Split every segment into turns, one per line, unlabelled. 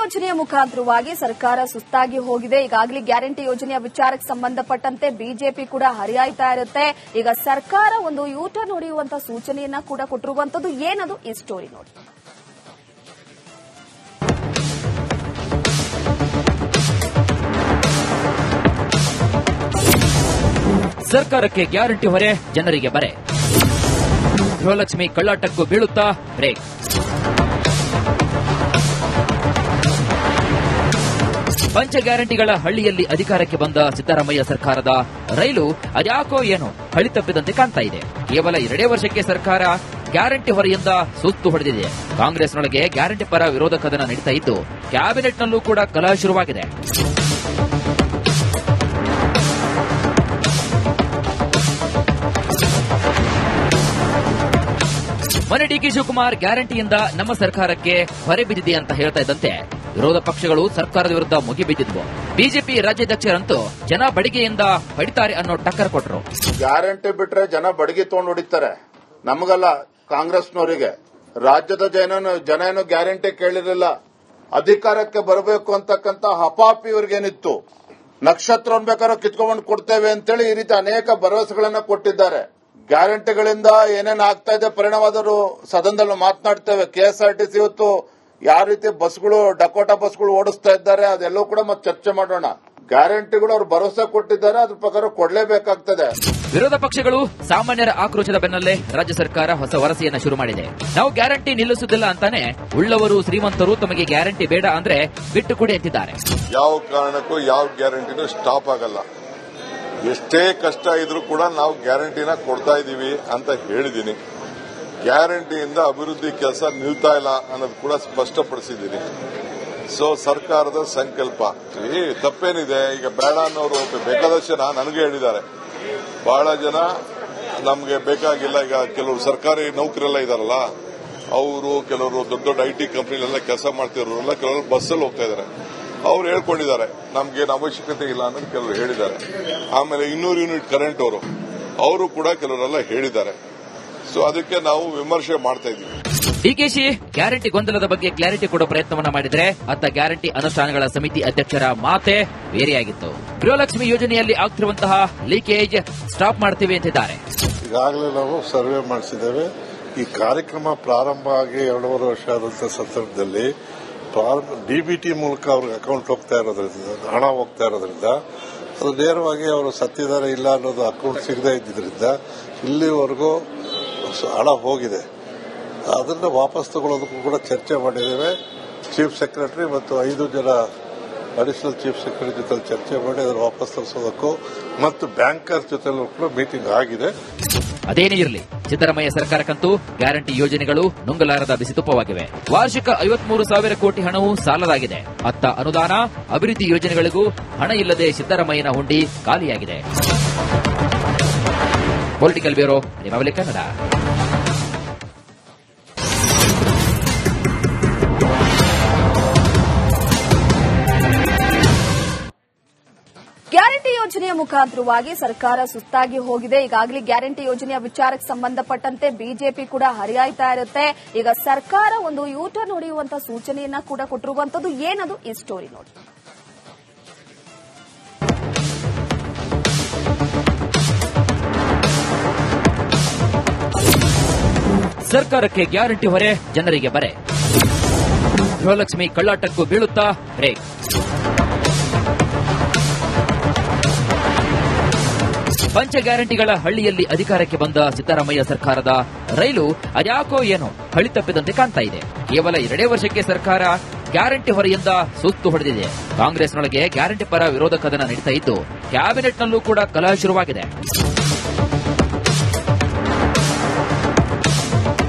ಯೋಜನೆಯ ಮುಖಾಂತರವಾಗಿ ಸರ್ಕಾರ ಸುಸ್ತಾಗಿ ಹೋಗಿದೆ. ಈಗಾಗಲೇ ಗ್ಯಾರಂಟಿ ಯೋಜನೆಯ ವಿಚಾರಕ್ಕೆ ಸಂಬಂಧಪಟ್ಟಂತೆ ಬಿಜೆಪಿ ಕೂಡ ಹರಿಯಾಯ್ತಾ ಇರುತ್ತೆ. ಈಗ ಸರ್ಕಾರ ಒಂದು ಯೂಟರ್ನ್ ಹೊಡೆಯುವಂತಹ ಸೂಚನೆಯನ್ನ ಕೂಡ ಕೊಟ್ಟಿರುವಂತದ್ದು. ಏನದು ಈ ಸ್ಟೋರಿ ನೋಡಿ.
ಸರ್ಕಾರಕ್ಕೆ ಗ್ಯಾರಂಟಿ ಹೊರೆ, ಜನರಿಗೆ ಬರೆ. ಗೃಹಲಕ್ಷ್ಮಿ ಕಳ್ಳಾಟಕ್ಕೂ ಬೀಳುತ್ತಾ ಬ್ರೇಕ್. ಪಂಚ ಗ್ಯಾರಂಟಿಗಳ ಹಳ್ಳಿಯಲ್ಲಿ ಅಧಿಕಾರಕ್ಕೆ ಬಂದ ಸಿದ್ದರಾಮಯ್ಯ ಸರ್ಕಾರದ ರೈಲು ಅದ್ಯಾಕೋ ಏನೋ ಹಳಿ ತಪ್ಪಿದಂತೆ ಕಾಣ್ತಾ ಇದೆ. ಕೇವಲ 2 ವರ್ಷಕ್ಕೆ ಸರ್ಕಾರ ಗ್ಯಾರಂಟಿ ಹೊರೆಯಿಂದ ಸುಸ್ತು ಹೊಡೆದಿದೆ. ಕಾಂಗ್ರೆಸ್ನೊಳಗೆ ಗ್ಯಾರಂಟಿ ಪರ ವಿರೋಧ ಕದನ ನಡೀತಾ ಇದ್ದು, ಕ್ಯಾಬಿನೆಟ್ನಲ್ಲೂ ಕೂಡ ಕಲಹ ಶುರುವಾಗಿದೆ. ಮನೆ ಡಿಕೆ ಶಿವಕುಮಾರ್ ಗ್ಯಾರಂಟಿಯಿಂದ ನಮ್ಮ ಸರ್ಕಾರಕ್ಕೆ ಹೊರೆ ಬಿದ್ದಿದೆ ಅಂತ ಹೇಳ್ತಾ ಇದ್ದಂತೆ ವಿರೋಧ ಪಕ್ಷಗಳು ಸರ್ಕಾರದ ವಿರುದ್ಧ ಮುಗಿಬಿದ್ದಿದ್ವು. ಬಿಜೆಪಿ ರಾಜ್ಯಾಧ್ಯಕ್ಷರಂತೂ ಜನ ಬಡಿಗೆಯಿಂದ ಹೊಡಿತಾರೆ ಅನ್ನೋ ಟಕ್ಕರ್ ಕೊಟ್ಟರು.
ಗ್ಯಾರಂಟಿ ಬಿಟ್ರೆ ಜನ ಬಡಿಗೆ ತಗೊಂಡು ಹೊಡಿತಾರೆ, ನಮಗಲ್ಲ ಕಾಂಗ್ರೆಸ್ನವರಿಗೆ. ರಾಜ್ಯದ ಜನ ಏನು ಗ್ಯಾರಂಟಿ ಕೇಳಿರಲಿಲ್ಲ. ಅಧಿಕಾರಕ್ಕೆ ಬರಬೇಕು ಅಂತಕ್ಕಂಥ ಹಪಾಪಿ ಇವ್ರಿಗೇನಿತ್ತು. ನಕ್ಷತ್ರವನ್ನು ಬೇಕಾದ್ರೂ ಕಿತ್ಕೊಂಡು ಕೊಡ್ತೇವೆ ಅಂತೇಳಿ ಈ ರೀತಿ ಅನೇಕ ಭರವಸೆಗಳನ್ನ ಕೊಟ್ಟಿದ್ದಾರೆ. ಗ್ಯಾರಂಟಿಗಳಿಂದ ಏನೇನು ಆಗ್ತಾ ಇದೆ ಪರಿಣಾಮವಾದರೂ ಸದನದಲ್ಲಿ ಮಾತನಾಡ್ತೇವೆ. ಕೆಎಸ್ಆರ್ಟಿಸಿ ಇವತ್ತು ಯಾವ ರೀತಿ ಬಸ್ಗಳು, ಡಕೋಟಾ ಬಸ್ಗಳು ಓಡಿಸ್ತಾ ಇದ್ದಾರೆ, ಅದೆಲ್ಲವೂ ಕೂಡ ಮತ್ತೆ ಚರ್ಚೆ ಮಾಡೋಣ. ಗ್ಯಾರಂಟಿಗಳು ಅವರು ಭರವಸೆ ಕೊಟ್ಟಿದ್ದಾರೆ, ಅದ್ರ ಪ್ರಕಾರ ಕೊಡಲೇಬೇಕಾಗ್ತದೆ.
ವಿರೋಧ ಪಕ್ಷಗಳು ಸಾಮಾನ್ಯರ ಆಕ್ರೋಶದ ಬೆನ್ನಲ್ಲೇ ರಾಜ್ಯ ಸರ್ಕಾರ ಹೊಸ ವರಸೆಯನ್ನ ಶುರು ಮಾಡಿದೆ. ನಾವು ಗ್ಯಾರಂಟಿ ನಿಲ್ಲಿಸುತ್ತಿಲ್ಲ ಅಂತಾನೆ ಉಳ್ಳವರು ಶ್ರೀಮಂತರು ತಮಗೆ ಗ್ಯಾರಂಟಿ ಬೇಡ ಅಂದ್ರೆ ಬಿಟ್ಟು ಕೊಡಿ ಅಂತಿದ್ದಾರೆ.
ಯಾವ ಕಾರಣಕ್ಕೂ ಯಾವ ಗ್ಯಾರಂಟಿನೂ ಸ್ಟಾಪ್ ಆಗಲ್ಲ. ಎಷ್ಟೇ ಕಷ್ಟ ಇದ್ರೂ ಕೂಡ ನಾವು ಗ್ಯಾರಂಟಿನ ಕೊಡ್ತಾ ಇದೀವಿ ಅಂತ ಹೇಳಿದೀನಿ. ಗ್ಯಾರಂಟಿಯಿಂದ ಅಭಿವೃದ್ಧಿ ಕೆಲಸ ನಿಲ್ತಾ ಇಲ್ಲ ಅನ್ನೋದು ಕೂಡ ಸ್ಪಷ್ಟಪಡಿಸಿದ್ದೀನಿ. ಸೊ ಸರ್ಕಾರದ ಸಂಕಲ್ಪ ತಪ್ಪೇನಿದೆ. ಈಗ ಬೇಡ ಅನ್ನೋರು ಬೇಕಾದಷ್ಟು ಜನ ನನಗೆ ಹೇಳಿದ್ದಾರೆ. ಬಹಳ ಜನ ನಮಗೆ ಬೇಕಾಗಿಲ್ಲ. ಈಗ ಕೆಲವರು ಸರ್ಕಾರಿ ನೌಕರೆಲ್ಲ ಇದಾರಲ್ಲ, ಅವರು ಕೆಲವರು ದೊಡ್ಡ ದೊಡ್ಡ ಐಟಿ ಕಂಪನಿಲೆಲ್ಲ ಕೆಲಸ ಮಾಡ್ತಿರೋರೆಲ್ಲ ಕೆಲವರು ಬಸ್ಸಲ್ಲಿ ಹೋಗ್ತಾ ಇದ್ದಾರೆ. ಅವ್ರು ಹೇಳ್ಕೊಂಡಿದ್ದಾರೆ ನಮ್ಗೇನು ಅವಶ್ಯಕತೆ ಇಲ್ಲ ಅನ್ನೋದು ಕೆಲವರು ಹೇಳಿದ್ದಾರೆ. ಆಮೇಲೆ 200 ಯೂನಿಟ್ ಕರೆಂಟ್ ಅವರು ಕೂಡ ಕೆಲವರೆಲ್ಲ ಹೇಳಿದ್ದಾರೆ. ಸೊ ಅದಕ್ಕೆ ನಾವು ವಿಮರ್ಶೆ ಮಾಡ್ತಾ ಇದ್ದೀವಿ.
ಡಿಕೆಶಿ ಗ್ಯಾರಂಟಿ ಗೊಂದಲದ ಬಗ್ಗೆ ಕ್ಲಾರಿಟಿ ಕೊಡೋ ಪ್ರಯತ್ನವನ್ನ ಮಾಡಿದ್ರೆ ಅತ್ತ ಗ್ಯಾರಂಟಿ ಅನುಷ್ಠಾನಗಳ ಸಮಿತಿ ಅಧ್ಯಕ್ಷರ ಮಾತೆ ಬೇರೆಯಾಗಿತ್ತು. ಗೃಹಲಕ್ಷ್ಮಿ ಯೋಜನೆಯಲ್ಲಿ ಆಗ್ತಿರುವಂತಹ ಲೀಕೇಜ್ ಸ್ಟಾಪ್ ಮಾಡ್ತೀವಿ ಅಂತಿದ್ದಾರೆ.
ಈಗಾಗಲೇ ನಾವು ಸರ್ವೆ ಮಾಡಿಸಿದ್ದೇವೆ. ಈ ಕಾರ್ಯಕ್ರಮ ಪ್ರಾರಂಭ ಆಗಿ 2.5 ವರ್ಷ ಆದಂತಹ ಸಂದರ್ಭದಲ್ಲಿ ಡಿಬಿಟಿ ಮೂಲಕ ಅವ್ರಿಗೆ ಅಕೌಂಟ್ ಹೋಗ್ತಾ ಇರೋದ್ರಿಂದ, ಹಣ ಹೋಗ್ತಾ ಇರೋದ್ರಿಂದ ಅದು ನೇರವಾಗಿ ಅವರು ಸತ್ತಿದ್ದಾರೆ ಇಲ್ಲ ಅನ್ನೋದು ಅಕೌಂಟ್ ಸಿಗದೇ ಇದ್ದಿದ್ರಿಂದ ಇಲ್ಲಿವರೆಗೂ ಹಣ ಹೋಗಿದೆ. ಅದನ್ನು ವಾಪಸ್ ತಗೊಳ್ಳೋದಕ್ಕೂ ಕೂಡ ಚರ್ಚೆ ಮಾಡಿದ್ದೇವೆ. ಚೀಫ್ ಸೆಕ್ರೆಟರಿ ಮತ್ತು 5 ಜನ ಅಡಿಷನಲ್ ಚೀಫ್ ಸೆಕ್ರೆಟರಿ ಜೊತೆ ಚರ್ಚೆ ಮಾಡಿ ಅದನ್ನು ವಾಪಸ್ ತರಿಸೋದಕ್ಕೂ ಮತ್ತು ಬ್ಯಾಂಕರ್ಸ್ ಜೊತೆ ಕೂಡ ಮೀಟಿಂಗ್ ಆಗಿದೆ.
ಅದೇನೇ ಇರಲಿ, ಸಿದ್ದರಾಮಯ್ಯ ಸರ್ಕಾರಕ್ಕಂತೂ ಗ್ಯಾರಂಟಿ ಯೋಜನೆಗಳು ನುಂಗಲಾರದ ಬಿಸಿತುಪ್ಪವಾಗಿವೆ. ವಾರ್ಷಿಕ 53,000 ಕೋಟಿ ಹಣವೂ ಸಾಲದಾಗಿದೆ. ಅತ್ತ ಅನುದಾನ, ಅಭಿವೃದ್ಧಿ ಯೋಜನೆಗಳಿಗೂ ಹಣ ಇಲ್ಲದೆ ಸಿದ್ದರಾಮಯ್ಯನ ಹುಂಡಿ ಖಾಲಿಯಾಗಿದೆ. Political bureau, republic Kannada.
Guarantee ಯೋಜನೆಯ ಮುಖಾಂತರವಾಗಿ ಸರ್ಕಾರ ಸುಸ್ತಾಗಿ ಹೋಗಿದೆ. ಈಗಾಗಲೇ ಗ್ಯಾರಂಟಿ ಯೋಜನೆಯ ವಿಚಾರಕ್ಕೆ ಸಂಬಂಧಪಟ್ಟಂತೆ ಬಿಜೆಪಿ ಕೂಡ ಹರಿಯಾಯ್ತಾ ಇರುತ್ತೆ. ಈಗ ಸರ್ಕಾರ ಒಂದು ಯೂಟರ್ನ್ ಹೊಡೆಯುವಂತಹ ಸೂಚನೆಯನ್ನ ಕೂಡ ಕೊಟ್ಟಿರುವಂತದ್ದು. ಏನದು ಈ ಸ್ಟೋರಿ ನೋಡಿ.
ಸರ್ಕಾರಕ್ಕೆ ಗ್ಯಾರಂಟಿ ಹೊರೆ, ಜನರಿಗೆ ಬರೆ. ಗೃಹಲಕ್ಷ್ಮಿ ಕಳ್ಳಾಟಕ್ಕೂ ಬೀಳುತ್ತಾ ಬ್ರೇಕ್. ಪಂಚ ಗ್ಯಾರಂಟಿಗಳ ಹಳ್ಳಿಯಲ್ಲಿ ಅಧಿಕಾರಕ್ಕೆ ಬಂದ ಸಿದ್ದರಾಮಯ್ಯ ಸರ್ಕಾರದ ರೈಲು ಅದ್ಯಾಕೋ ಏನೋ ಹಳಿ ತಪ್ಪಿದಂತೆ ಕಾಣ್ತಾ ಇದೆ. ಕೇವಲ 2 ವರ್ಷಕ್ಕೆ ಸರ್ಕಾರ ಗ್ಯಾರಂಟಿ ಹೊರೆಯಿಂದ ಸುಸ್ತು ಹೊಡೆದಿದೆ. ಕಾಂಗ್ರೆಸ್ನೊಳಗೆ ಗ್ಯಾರಂಟಿ ಪರ ವಿರೋಧ ಕದನ ನಡೀತಾ ಇದ್ದು, ಕ್ಯಾಬಿನೆಟ್ನಲ್ಲೂ ಕೂಡ ಕಲಹ ಶುರುವಾಗಿದೆ.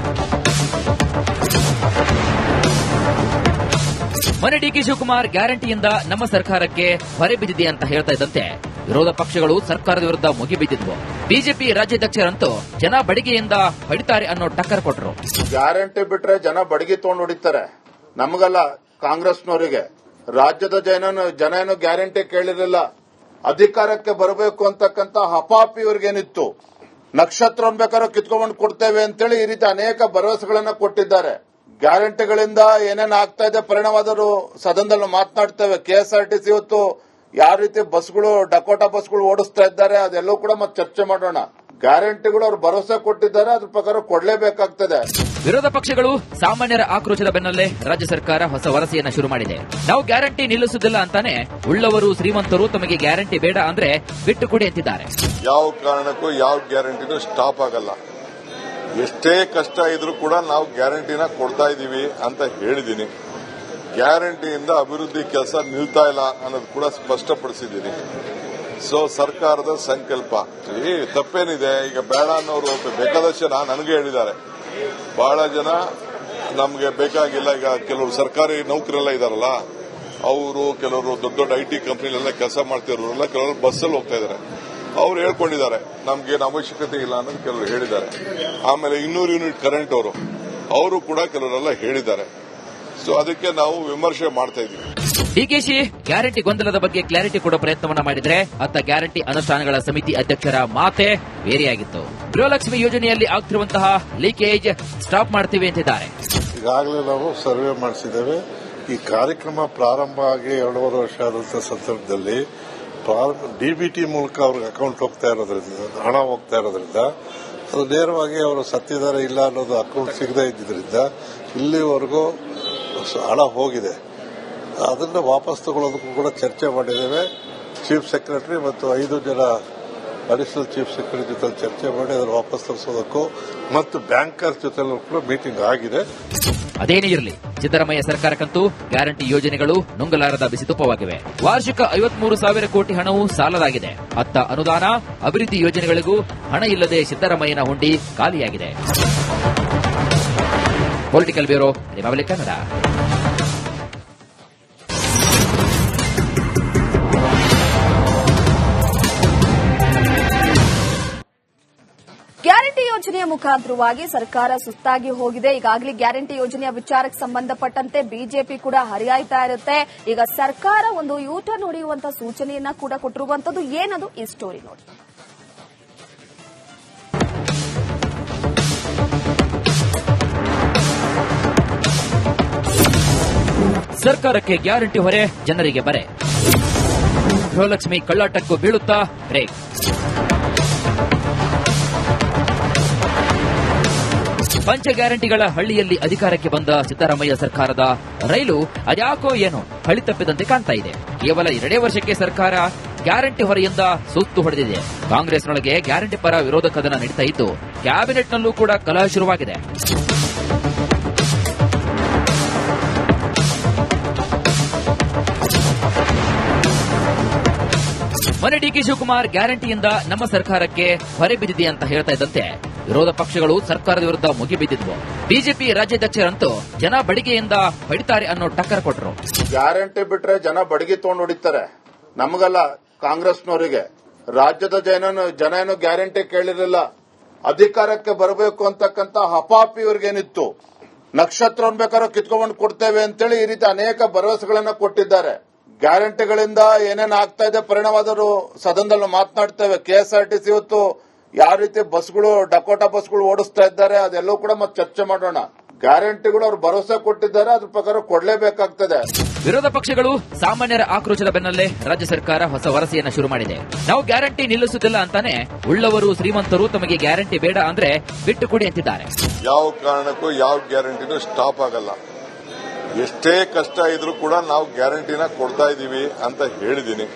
ಮನೆ ಡಿಕೆ ಶಿವಕುಮಾರ್ ಗ್ಯಾರಂಟಿಯಿಂದ ನಮ್ಮ ಸರ್ಕಾರಕ್ಕೆ ಹೊರೆ ಬಿದ್ದಿದೆ ಅಂತ ಹೇಳ್ತಾ ಇದ್ದಂತೆ ವಿರೋಧ ಪಕ್ಷಗಳು ಸರ್ಕಾರದ ವಿರುದ್ಧ ಮುಗಿಬಿದ್ದಿದ್ವು. ಬಿಜೆಪಿ ರಾಜ್ಯಾಧ್ಯಕ್ಷರಂತೂ ಜನ ಬಡಿಗೆಯಿಂದ ಹೊಡಿತಾರೆ ಅನ್ನೋ ಟಕ್ಕರ್ ಕೊಟ್ಟರು.
ಗ್ಯಾರಂಟಿ ಬಿಟ್ರೆ ಜನ ಬಡಿಗೆ ತಗೊಂಡು ಹೊಡಿತಾರೆ, ನಮಗಲ್ಲ ಕಾಂಗ್ರೆಸ್ನವರಿಗೆ. ರಾಜ್ಯದ ಜನ ಏನು ಗ್ಯಾರಂಟಿ ಕೇಳಿರಲಿಲ್ಲ. ಅಧಿಕಾರಕ್ಕೆ ಬರಬೇಕು ಅಂತಕ್ಕಂಥ ಹಪಾಪಿ ಇವ್ರಿಗೇನಿತ್ತು. ನಕ್ಷತ್ರವನ್ನು ಬೇಕಾದ್ರೂ ಕಿತ್ಕೊಂಡು ಕೊಡ್ತೇವೆ ಅಂತೇಳಿ ಈ ರೀತಿ ಅನೇಕ ಭರವಸೆಗಳನ್ನ ಕೊಟ್ಟಿದ್ದಾರೆ. ಗ್ಯಾರಂಟಿಗಳಿಂದ ಏನೇನು ಆಗ್ತಾ ಇದೆ ಪರಿಣಾಮದರು ಸದನದಲ್ಲಿ ಮಾತನಾಡ್ತೇವೆ. ಕೆಎಸ್ಆರ್ಟಿಸಿ ಇವತ್ತು ಯಾವ ರೀತಿ ಬಸ್ಗಳು ಡಕೋಟಾ ಬಸ್ಗಳು ಓಡಿಸ್ತಾ ಇದ್ದಾರೆ ಅದೆಲ್ಲವೂ ಕೂಡ ಮತ್ತೆ ಚರ್ಚೆ ಮಾಡೋಣ. ಗ್ಯಾರಂಟಿಗಳು ಅವರು ಭರವಸೆ ಕೊಟ್ಟಿದ್ದಾರೆ, ಅದ್ರ ಪ್ರಕಾರ ಕೊಡಲೇಬೇಕಾಗ್ತದೆ.
ವಿರೋಧ ಪಕ್ಷಗಳು ಸಾಮಾನ್ಯರ ಆಕ್ರೋಶದ ಬೆನ್ನಲ್ಲೇ ರಾಜ್ಯ ಸರ್ಕಾರ ಹೊಸ ವರಸೆಯನ್ನ ಶುರು ಮಾಡಿದೆ. ನಾವು ಗ್ಯಾರಂಟಿ ನಿಲ್ಲಿಸುವುದಿಲ್ಲ ಅಂತಾನೆ ಉಳ್ಳವರು ಶ್ರೀಮಂತರು ತಮಗೆ ಗ್ಯಾರಂಟಿ ಬೇಡ ಅಂದ್ರೆ ಬಿಟ್ಟು ಕೊಡಿ ಅಂತಿದ್ದಾರೆ.
ಯಾವ ಕಾರಣಕ್ಕೂ ಯಾವ ಗ್ಯಾರಂಟಿನೂ ಸ್ಟಾಪ್ ಆಗಲ್ಲ. ಎಷ್ಟೇ ಕಷ್ಟ ಇದ್ರೂ ಕೂಡ ನಾವು ಗ್ಯಾರಂಟಿನ ಕೊಡ್ತಾ ಇದೀವಿ ಅಂತ ಹೇಳಿದೀನಿ. ಗ್ಯಾರಂಟಿಯಿಂದ ಅಭಿವೃದ್ಧಿ ಕೆಲಸ ನಿಲ್ತಾ ಇಲ್ಲ ಅನ್ನೋದು ಕೂಡ ಸ್ಪಷ್ಟಪಡಿಸಿದ್ದೀನಿ. ಸೊ ಸರ್ಕಾರದ ಸಂಕಲ್ಪ ತಪ್ಪೇನಿದೆ. ಈಗ ಬೇಡ ಅನ್ನೋರು ಬೇಕಾದಷ್ಟು ಜನ ನನಗೆ ಹೇಳಿದ್ದಾರೆ. ಬಹಳ ಜನ ನಮಗೆ ಬೇಕಾಗಿಲ್ಲ. ಈಗ ಕೆಲವರು ಸರ್ಕಾರಿ ನೌಕರೆಲ್ಲ ಇದಾರಲ್ಲ, ಅವರು ಕೆಲವರು ದೊಡ್ಡ ದೊಡ್ಡ ಐಟಿ ಕಂಪನಿಲೆಲ್ಲ ಕೆಲಸ ಮಾಡ್ತಿರೋರೆಲ್ಲ ಕೆಲವರು ಬಸ್ಸಲ್ಲಿ ಹೋಗ್ತಾ ಇದ್ದಾರೆ. ಅವ್ರು ಹೇಳ್ಕೊಂಡಿದ್ದಾರೆ ನಮ್ಗೇನು ಅವಶ್ಯಕತೆ ಇಲ್ಲ ಅನ್ನೋದು ಕೆಲವರು ಹೇಳಿದ್ದಾರೆ. ಆಮೇಲೆ 200 ಯೂನಿಟ್ ಕರೆಂಟ್ ಅವರು ಕೂಡ ಕೆಲವರೆಲ್ಲ ಹೇಳಿದ್ದಾರೆ. ಸೊ ಅದಕ್ಕೆ ನಾವು ವಿಮರ್ಶೆ ಮಾಡ್ತಾ ಇದ್ದೀವಿ.
ಡಿಕೆಶಿ ಗ್ಯಾರಂಟಿ ಗೊಂದಲದ ಬಗ್ಗೆ ಕ್ಲಾರಿಟಿ ಕೊಡೋ ಪ್ರಯತ್ನವನ್ನ ಮಾಡಿದ್ರೆ ಅತ್ತ ಗ್ಯಾರಂಟಿ ಅನುಷ್ಠಾನಗಳ ಸಮಿತಿ ಅಧ್ಯಕ್ಷರ ಮಾತೆ ಬೇರೆಯಾಗಿತ್ತು. ಗೃಹಲಕ್ಷ್ಮಿ ಯೋಜನೆಯಲ್ಲಿ ಆಗ್ತಿರುವಂತಹ ಲೀಕೇಜ್ ಸ್ಟಾಪ್ ಮಾಡ್ತೀವಿ ಅಂತಿದ್ದಾರೆ.
ಈಗಾಗಲೇ ನಾವು ಸರ್ವೆ ಮಾಡಿಸಿದ್ದೇವೆ. ಈ ಕಾರ್ಯಕ್ರಮ ಪ್ರಾರಂಭ ಆಗಿ 2.5 ವರ್ಷ ಆದಂತಹ ಸಂದರ್ಭದಲ್ಲಿ ಡಿಬಿಟಿ ಮೂಲಕ ಅವ್ರಿಗೆ ಅಕೌಂಟ್ ಹೋಗ್ತಾ ಇರೋದ್ರಿಂದ, ಹಣ ಹೋಗ್ತಾ ಇರೋದ್ರಿಂದ ಅದು ನೇರವಾಗಿ ಅವರು ಸತ್ತಿದ್ದಾರೆ ಇಲ್ಲ ಅನ್ನೋದು ಅಕೌಂಟ್ ಸಿಗದೇ ಇದ್ದಿದ್ದರಿಂದ ಇಲ್ಲಿವರೆಗೂ ಹಣ ಹೋಗಿದೆ. ಅದನ್ನು ವಾಪಸ್ ತಗೊಳ್ಳೋದಕ್ಕೂ ಕೂಡ ಚರ್ಚೆ ಮಾಡಿದ್ದೇವೆ. ಚೀಫ್ ಸೆಕ್ರೆಟರಿ ಮತ್ತು 5 ಜನ ಅಡಿಷನಲ್ ಚೀಫ್ ಸೆಕ್ರೆಟರಿ ಜೊತೆ ಚರ್ಚೆ ಮಾಡಿ ಅದನ್ನು ವಾಪಸ್ ತರಿಸೋದಕ್ಕೂ ಮತ್ತು ಬ್ಯಾಂಕರ್ಸ್ ಜೊತೆ ಕೂಡ ಮೀಟಿಂಗ್ ಆಗಿದೆ.
ಅದೇನೇ ಇರಲಿ, ಸಿದ್ದರಾಮಯ್ಯ ಸರ್ಕಾರಕ್ಕಂತೂ ಗ್ಯಾರಂಟಿ ಯೋಜನೆಗಳು ನುಂಗಲಾರದ ಬಿಸಿತುಪ್ಪವಾಗಿವೆ. ವಾರ್ಷಿಕ 53,000 ಕೋಟಿ ಹಣವು ಸಾಲದಾಗಿದೆ. ಅತ್ತ ಅನುದಾನ ಅಭಿವೃದ್ಧಿ ಯೋಜನೆಗಳಿಗೂ ಹಣ ಇಲ್ಲದೆ ಸಿದ್ದರಾಮಯ್ಯನ ಹುಂಡಿ ಖಾಲಿಯಾಗಿದೆ. Political bureau, republic Kannada.
Guarantee ಯೋಜನೆಯ ಮುಖಾಂತರವಾಗಿ ಸರ್ಕಾರ ಸುಸ್ತಾಗಿ ಹೋಗಿದೆ. ಈಗಾಗಲೇ ಗ್ಯಾರಂಟಿ ಯೋಜನೆಯ ವಿಚಾರಕ್ಕೆ ಸಂಬಂಧಪಟ್ಟಂತೆ ಬಿಜೆಪಿ ಕೂಡ ಹರಿಯಾಯ್ತಾ ಇರುತ್ತೆ. ಈಗ ಸರ್ಕಾರ ಒಂದು ಯೂಟರ್ನ್ ಹೊಡೆಯುವಂತ ಸೂಚನೆಯನ್ನ ಕೂಡ ಕೊಟ್ಟಿರುವಂತದ್ದು. ಏನದು ಈ ಸ್ಟೋರಿ ನೋಡಿ.
ಸರ್ಕಾರಕ್ಕೆ ಗ್ಯಾರಂಟಿ ಹೊರೆ, ಜನರಿಗೆ ಬರೆ. ಗೃಹಲಕ್ಷ್ಮಿ ಕಳ್ಳಾಟಕ್ಕೂ ಬೀಳುತ್ತಾ ಬ್ರೇಕ್. ಪಂಚ ಗ್ಯಾರಂಟಿಗಳ ಹಳ್ಳಿಯಲ್ಲಿ ಅಧಿಕಾರಕ್ಕೆ ಬಂದ ಸಿದ್ದರಾಮಯ್ಯ ಸರ್ಕಾರದ ರೈಲು ಅದ್ಯಾಕೋ ಏನೋ ಹಳಿ ತಪ್ಪಿದಂತೆ ಕಾಣ್ತಾ ಇದೆ. ಕೇವಲ 2 ವರ್ಷಕ್ಕೆ ಸರ್ಕಾರ ಗ್ಯಾರಂಟಿ ಹೊರೆಯಿಂದ ಸುಸ್ತು ಹೊಡೆದಿದೆ. ಕಾಂಗ್ರೆಸ್ನೊಳಗೆ ಗ್ಯಾರಂಟಿ ಪರ ವಿರೋಧ ಕದನ ನಡೀತಾ ಇದ್ದು ಕ್ಯಾಬಿನೆಟ್ನಲ್ಲೂ ಕೂಡ ಕಲಹ ಶುರುವಾಗಿದೆ. ಮೊನ್ನೆ ಡಿಕೆ ಶಿವಕುಮಾರ್ ಗ್ಯಾರಂಟಿಯಿಂದ ನಮ್ಮ ಸರ್ಕಾರಕ್ಕೆ ಹೊರೆ ಬಿದ್ದಿದೆ ಅಂತ ಹೇಳ್ತಾ ಇದ್ದಂತೆ ವಿರೋಧ ಪಕ್ಷಗಳು ಸರ್ಕಾರದ ವಿರುದ್ಧ ಮುಗಿಬಿದ್ದಿದ್ವು. ಬಿಜೆಪಿ ರಾಜ್ಯಾಧ್ಯಕ್ಷರಂತೂ ಜನ ಬಡಿಗೆಯಿಂದ ಹೊಡಿತಾರೆ ಅನ್ನೋ ಟಕ್ಕರ್ ಕೊಟ್ಟರು.
ಗ್ಯಾರಂಟಿ ಬಿಟ್ರೆ ಜನ ಬಡಗಿ ತಗೊಂಡು ಹೊಡಿತಾರೆ. ನಮಗಲ್ಲ, ಕಾಂಗ್ರೆಸ್ನವರಿಗೆ. ರಾಜ್ಯದ ಜನ ಏನು ಗ್ಯಾರಂಟಿ ಕೇಳಿರಲಿಲ್ಲ. ಅಧಿಕಾರಕ್ಕೆ ಬರಬೇಕು ಅಂತಕ್ಕಂಥ ಹಪಾಪಿ ಇವ್ರಿಗೇನಿತ್ತು. ನಕ್ಷತ್ರವನ್ನು ಬೇಕಾದ್ರೂ ಕಿತ್ಕೊಂಡು ಕೊಡ್ತೇವೆ ಅಂತೇಳಿ ಈ ರೀತಿ ಅನೇಕ ಭರವಸೆಗಳನ್ನ ಕೊಟ್ಟಿದ್ದಾರೆ. ಗ್ಯಾರಂಟಿಗಳಿಂದ ಏನೇನು ಆಗ್ತಾ ಇದೆ ಪರಿಣಾಮದರು ಸದನದಲ್ಲಿ ಮಾತನಾಡ್ತೇವೆ. ಕೆಎಸ್ಆರ್ಟಿಸಿ ಇವತ್ತು ಯಾವ ರೀತಿ ಬಸ್ಗಳು ಡಕೋಟಾ ಬಸ್ಗಳು ಓಡಿಸ್ತಾ ಇದ್ದಾರೆ ಅದೆಲ್ಲವೂ ಕೂಡ ಮತ್ತೆ ಚರ್ಚೆ ಮಾಡೋಣ. ಗ್ಯಾರಂಟಿಗಳು ಅವರು ಭರವಸೆ ಕೊಟ್ಟಿದ್ದಾರೆ, ಅದ್ರ ಪ್ರಕಾರ ಕೊಡಲೇಬೇಕಾಗ್ತದೆ.
ವಿರೋಧ ಪಕ್ಷಗಳು ಸಾಮಾನ್ಯರ ಆಕ್ರೋಶದ ಬೆನ್ನಲ್ಲೇ ರಾಜ್ಯ ಸರ್ಕಾರ ಹೊಸ ವರಸೆಯನ್ನ ಶುರು ಮಾಡಿದೆ. ನಾವು ಗ್ಯಾರಂಟಿ ನಿಲ್ಲಿಸುವುದಿಲ್ಲ ಅಂತಾನೆ ಉಳ್ಳವರು ಶ್ರೀಮಂತರು ತಮಗೆ ಗ್ಯಾರಂಟಿ ಬೇಡ ಅಂದ್ರೆ ಬಿಟ್ಟು ಕೊಡಿ ಅಂತಿದ್ದಾರೆ.
ಯಾವ ಕಾರಣಕ್ಕೂ ಯಾವ ಗ್ಯಾರಂಟಿನೂ ಸ್ಟಾಪ್ ಆಗಲ್ಲ. ಎಷ್ಟೇ ಕಷ್ಟ ಇದ್ರೂ ಕೂಡ ನಾವು ಗ್ಯಾರಂಟಿನ ಕೊಡ್ತಾ ಇದೀವಿ ಅಂತ ಹೇಳಿದೀನಿ.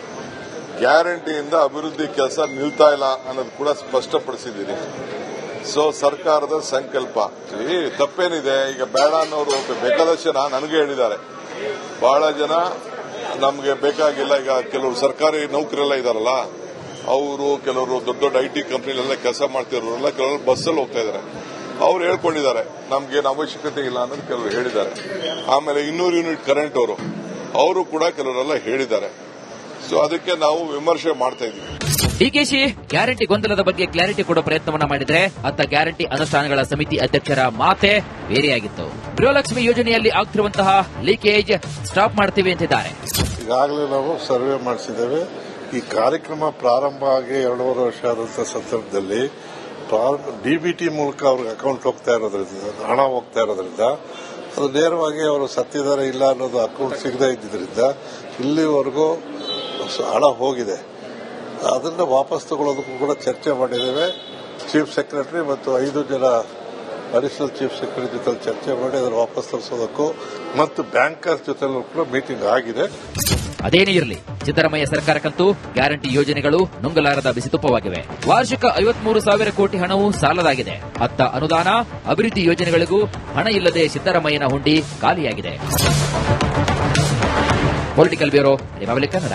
ಗ್ಯಾರಂಟಿಯಿಂದ ಅಭಿವೃದ್ಧಿ ಕೆಲಸ ನಿಲ್ತಾ ಇಲ್ಲ ಅನ್ನೋದು ಕೂಡ ಸ್ಪಷ್ಟಪಡಿಸಿದ್ದೀನಿ. ಸೊ ಸರ್ಕಾರದ ಸಂಕಲ್ಪ ತಪ್ಪೇನಿದೆ. ಈಗ ಬೇಡ ಅನ್ನೋರು ಬೇಕಾದಷ್ಟು ಜನ ನನಗೆ ಹೇಳಿದ್ದಾರೆ. ಬಹಳ ಜನ ನಮಗೆ ಬೇಕಾಗಿಲ್ಲ. ಈಗ ಕೆಲವರು ಸರ್ಕಾರಿ ನೌಕರೆಲ್ಲ ಇದಾರಲ್ಲ, ಅವರು ಕೆಲವರು ದೊಡ್ಡ ದೊಡ್ಡ ಐಟಿ ಕಂಪನಿಲೆಲ್ಲ ಕೆಲಸ ಮಾಡ್ತಿರೋರೆಲ್ಲ ಕೆಲವರು ಬಸ್ಸಲ್ಲಿ ಹೋಗ್ತಾ ಇದ್ದಾರೆ. ಅವ್ರು ಹೇಳ್ಕೊಂಡಿದ್ದಾರೆ ನಮ್ಗೇನು ಅವಶ್ಯಕತೆ ಇಲ್ಲ ಅನ್ನೋದು ಕೆಲವರು ಹೇಳಿದ್ದಾರೆ. ಆಮೇಲೆ 200 ಯೂನಿಟ್ ಕರೆಂಟ್ ಅವರು ಕೂಡ ಕೆಲವರೆಲ್ಲ ಹೇಳಿದ್ದಾರೆ. ಸೊ ಅದಕ್ಕೆ ನಾವು ವಿಮರ್ಶೆ ಮಾಡ್ತಾ ಇದ್ದೀವಿ.
ಡಿಕೆಶಿ ಗ್ಯಾರಂಟಿ ಗೊಂದಲದ ಬಗ್ಗೆ ಕ್ಲಾರಿಟಿ ಕೊಡೋ ಪ್ರಯತ್ನವನ್ನ ಮಾಡಿದ್ರೆ ಅತ್ತ ಗ್ಯಾರಂಟಿ ಅನುಷ್ಠಾನಗಳ ಸಮಿತಿ ಅಧ್ಯಕ್ಷರ ಮಾತೆ ಬೇರೆಯಾಗಿತ್ತು. ಗೃಹಲಕ್ಷ್ಮಿ ಯೋಜನೆಯಲ್ಲಿ ಆಗ್ತಿರುವಂತಹ ಲೀಕೇಜ್ ಸ್ಟಾಪ್ ಮಾಡ್ತೀವಿ ಅಂತಿದ್ದಾರೆ.
ಈಗಾಗಲೇ ನಾವು ಸರ್ವೆ ಮಾಡಿಸಿದ್ದೇವೆ. ಈ ಕಾರ್ಯಕ್ರಮ ಪ್ರಾರಂಭ ಆಗಿ 2.5 ವರ್ಷ ಆದಂತಹ ಸಂದರ್ಭದಲ್ಲಿ ಡಿಬಿಟಿ ಮೂಲಕ ಅವ್ರಿಗೆ ಅಕೌಂಟ್ ಹೋಗ್ತಾ ಇರೋದ್ರಿಂದ, ಹಣ ಹೋಗ್ತಾ ಇರೋದ್ರಿಂದ ಅದು ನೇರವಾಗಿ ಅವರು ಸತ್ತಿದ್ದಾರೆ ಇಲ್ಲ ಅನ್ನೋದು ಅಕೌಂಟ್ ಸಿಗದೇ ಇದ್ದಿದ್ದರಿಂದ ಇಲ್ಲಿವರೆಗೂ ಹಣ ಹೋಗಿದೆ. ಅದನ್ನ ವಾಪಸ್ ತಗೊಳ್ಳೋದಕ್ಕೂ ಕೂಡ ಚರ್ಚೆ ಮಾಡಿದ್ದೇವೆ. ಚೀಫ್ ಸೆಕ್ರೆಟರಿ ಮತ್ತು 5 ಜನ ಅಡಿಷನಲ್ ಚೀಫ್ ಸೆಕ್ರೆಟರಿ ಜೊತೆ ಚರ್ಚೆ ಮಾಡಿ ಅದನ್ನು ವಾಪಸ್ ತರಿಸೋದಕ್ಕೂ ಮತ್ತು ಬ್ಯಾಂಕರ್ಸ್ ಜೊತೆಲೂ ಕೂಡ ಮೀಟಿಂಗ್ ಆಗಿದೆ.
ಅದೇನೇ ಇರಲಿ, ಸಿದ್ದರಾಮಯ್ಯ ಸರ್ಕಾರಕ್ಕಂತೂ ಗ್ಯಾರಂಟಿ ಯೋಜನೆಗಳು ನುಂಗಲಾರದ ಬಿಸಿತುಪ್ಪವಾಗಿವೆ. ವಾರ್ಷಿಕ 53,000 ಕೋಟಿ ಹಣವು ಸಾಲದಾಗಿದೆ. ಅತ್ತ ಅನುದಾನ, ಅಭಿವೃದ್ಧಿ ಯೋಜನೆಗಳಿಗೂ ಹಣ ಇಲ್ಲದೆ ಸಿದ್ದರಾಮಯ್ಯನ ಹುಂಡಿ ಖಾಲಿಯಾಗಿದೆ. Political bureau, republic Kannada.